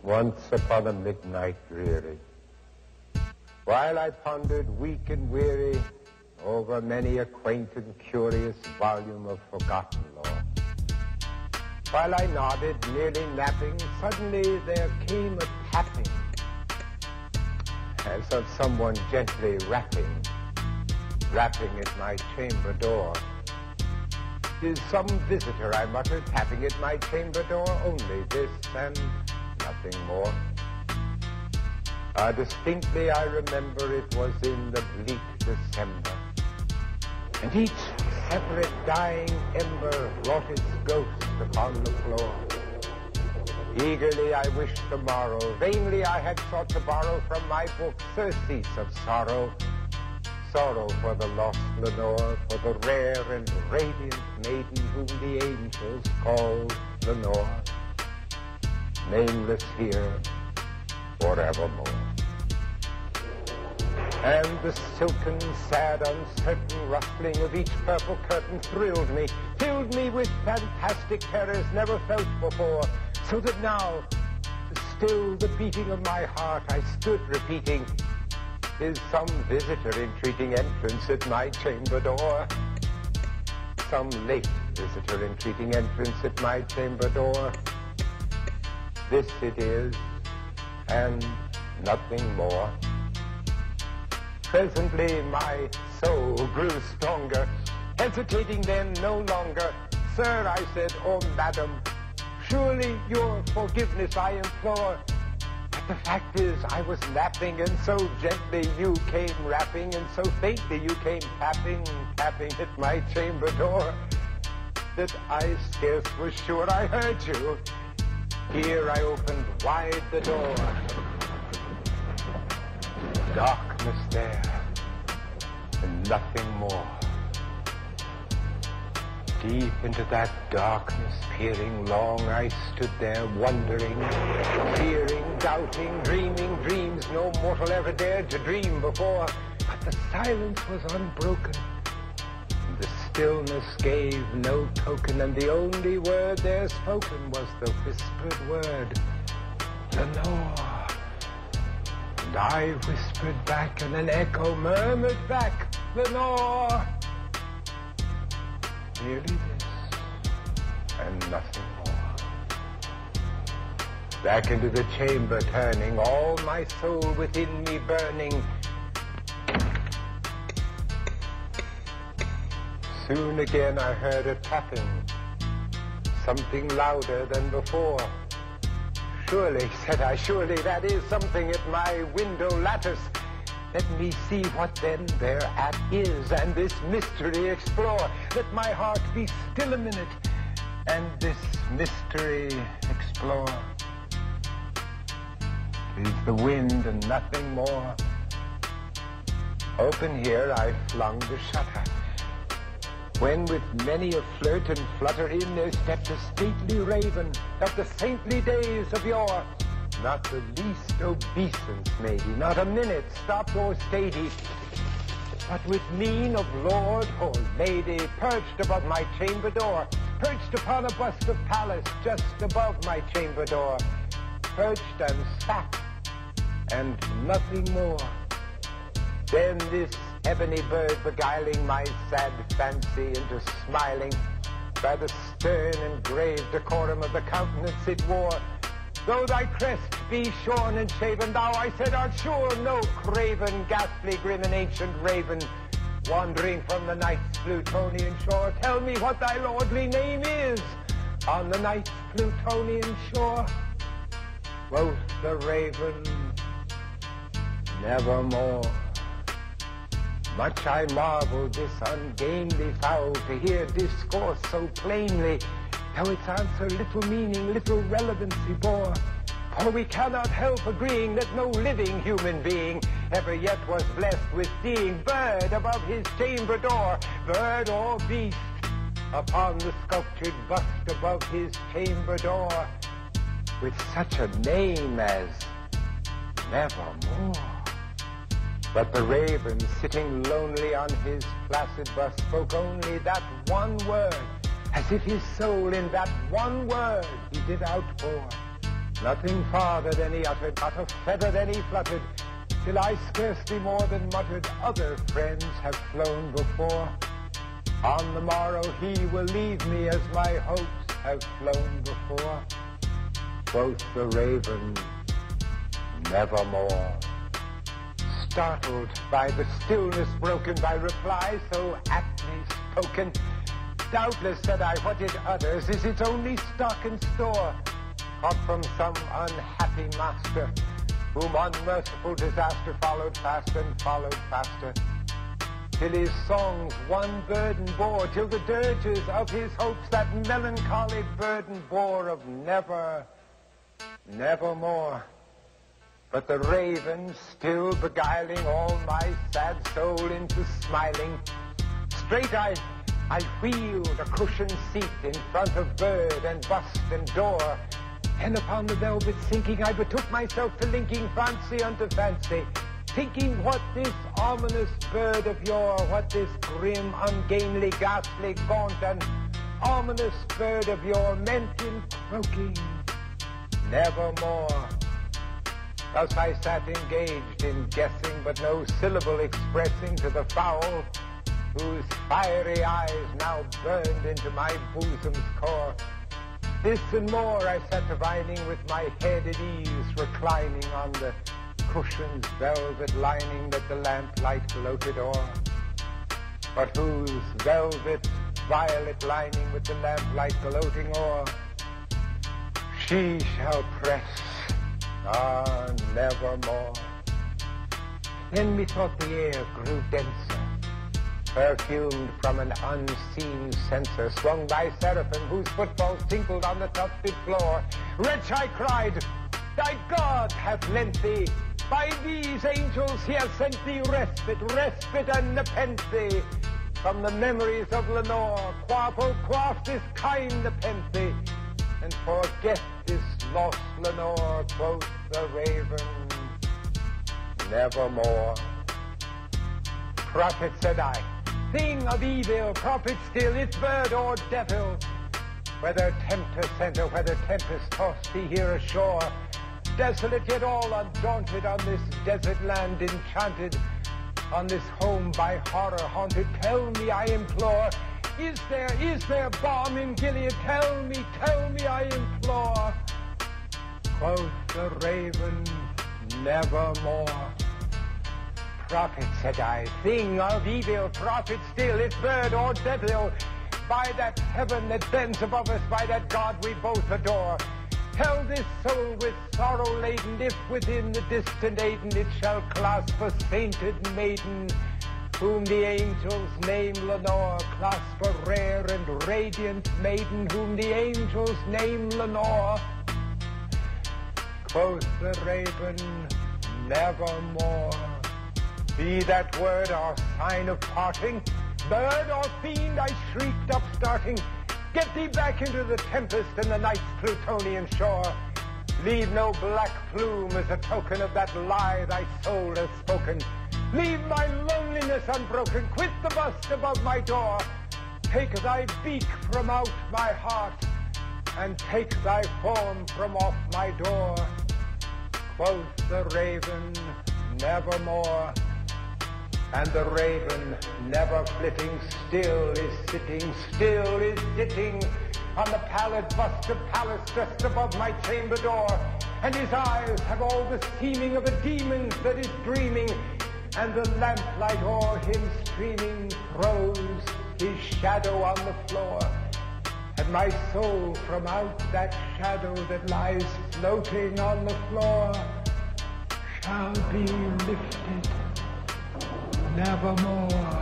Once upon a midnight dreary, while I pondered weak and weary over many a quaint and curious volume of forgotten lore, while I nodded, nearly napping, suddenly there came a tapping, as of someone gently rapping at my chamber door. "'Tis some visitor," I muttered, tapping at my chamber door, "only this and nothing more." Distinctly I remember it was in the bleak December, and each separate dying ember wrought its ghost upon the floor. Eagerly I wished the morrow, vainly I had sought to borrow from my book surcease of sorrow, sorrow for the lost Lenore, for the rare and radiant maiden whom the angels call Lenore, nameless here forevermore. And the silken, sad, uncertain rustling of each purple curtain thrilled me, filled me with fantastic terrors never felt before, so that now, to still the beating of my heart, I stood repeating, "'Is some visitor entreating entrance at my chamber door? Some late visitor entreating entrance at my chamber door? This it is, and nothing more." Presently my soul grew stronger, hesitating then no longer. "Sir," I said, "or madam, surely your forgiveness I implore. But the fact is I was napping, and so gently you came rapping, and so faintly you came tapping at my chamber door, that I scarce was sure I heard you." Here I opened wide the door. Darkness there, and nothing more. Deep into that darkness peering long, I stood there wondering, fearing, doubting, dreaming dreams no mortal ever dared to dream before. But the silence was unbroken, and the stillness gave no token, and the only word there spoken was the whispered word, "Lenore." And I whispered back, and an echo murmured back, "Lenore." Merely this, and nothing more. Back into the chamber turning, all my soul within me burning. Soon again I heard a tapping, something louder than before. "Surely," said I, "surely that is something at my window lattice. Let me see what then thereat is, and this mystery explore. Let my heart be still a minute, and this mystery explore." 'Tis the wind and nothing more. Open here I flung the shutter, when with many a flirt and flutter in there stepped a stately raven of the saintly days of yore. Not the least obeisance made he, not a minute stopped or stayed he, but with mien of lord or lady perched above my chamber door, perched upon a bust of Pallas just above my chamber door, perched and sat, and nothing more. Then this ebony bird beguiling my sad fancy into smiling, by the stern and grave decorum of the countenance it wore. "Though thy crest be shorn and shaven, thou," I said, "art sure no craven, ghastly, grim, and ancient raven, wandering from the night's Plutonian shore. Tell me what thy lordly name is on the night's Plutonian shore." Quoth the raven, "Nevermore." Much I marveled this ungainly fowl to hear discourse so plainly, though its answer little meaning, little relevancy bore. For we cannot help agreeing that no living human being ever yet was blessed with seeing bird above his chamber door, bird or beast upon the sculptured bust above his chamber door, with such a name as Nevermore. But the raven, sitting lonely on his placid bust, spoke only that one word, as if his soul in that one word he did outpour. Nothing farther than he uttered, not a feather than he fluttered, till I scarcely more than muttered, other friends have flown before. On the morrow he will leave me as my hopes have flown before. Quoth the raven, nevermore. Startled by the stillness broken by reply so aptly spoken, doubtless, said I, what it utters is its only stock and store, caught from some unhappy master, whom unmerciful disaster followed fast and followed faster, till his songs one burden bore, till the dirges of his hopes that melancholy burden bore of never, nevermore. But the raven, still beguiling all my sad soul into smiling, straight I wheeled a cushioned seat in front of bird and bust and door, and upon the velvet sinking I betook myself to linking fancy unto fancy, thinking what this ominous bird of yore, what this grim, ungainly, ghastly, gaunt, and ominous bird of yore meant in croaking, nevermore. Thus I sat engaged in guessing, but no syllable expressing to the fowl, whose fiery eyes now burned into my bosom's core. This and more I sat divining, with my head at ease, reclining on the cushion's velvet lining that the lamplight gloated o'er, but whose velvet violet lining with the lamplight gloating o'er she shall press, nevermore. Then methought the air grew denser, perfumed from an unseen censer, swung by seraphim whose footfalls tinkled on the tufted floor. Wretch, I cried, thy God hath lent thee, by these angels he has sent thee respite, respite and nepenthe, from the memories of Lenore. Quaff, oh quaff this kind nepenthe, and forget this lost Lenore. Quoth the raven, nevermore. Prophet, said I, thing of evil, prophet still, if bird or devil, whether tempter sent or whether tempest tossed thee here ashore, desolate yet all undaunted, on this desert land enchanted, on this home by horror haunted, tell me, I implore, is there balm in Gilead? Tell me, I implore. Quoth the raven, nevermore. Prophet, said I, thing of evil, prophet still, if bird or devil, by that heaven that bends above us, by that God we both adore, tell this soul with sorrow laden, if within the distant Aden it shall clasp a sainted maiden, whom the angels name Lenore, clasp a rare and radiant maiden, whom the angels name Lenore. Quoth the raven, nevermore. Be that word or sign of parting, bird or fiend, I shrieked upstarting, get thee back into the tempest and the night's Plutonian shore. Leave no black plume as a token of that lie thy soul has spoken. Leave my loneliness unbroken, quit the bust above my door. Take thy beak from out my heart, and take thy form from off my door. Quoth the raven, nevermore. And the raven, never flitting, still is sitting, still is sitting on the pallid bust of Pallas just above my chamber door. And his eyes have all the seeming of a demon's that is dreaming, and the lamplight o'er him streaming throws his shadow on the floor. And my soul from out that shadow that lies floating on the floor shall be lifted nevermore.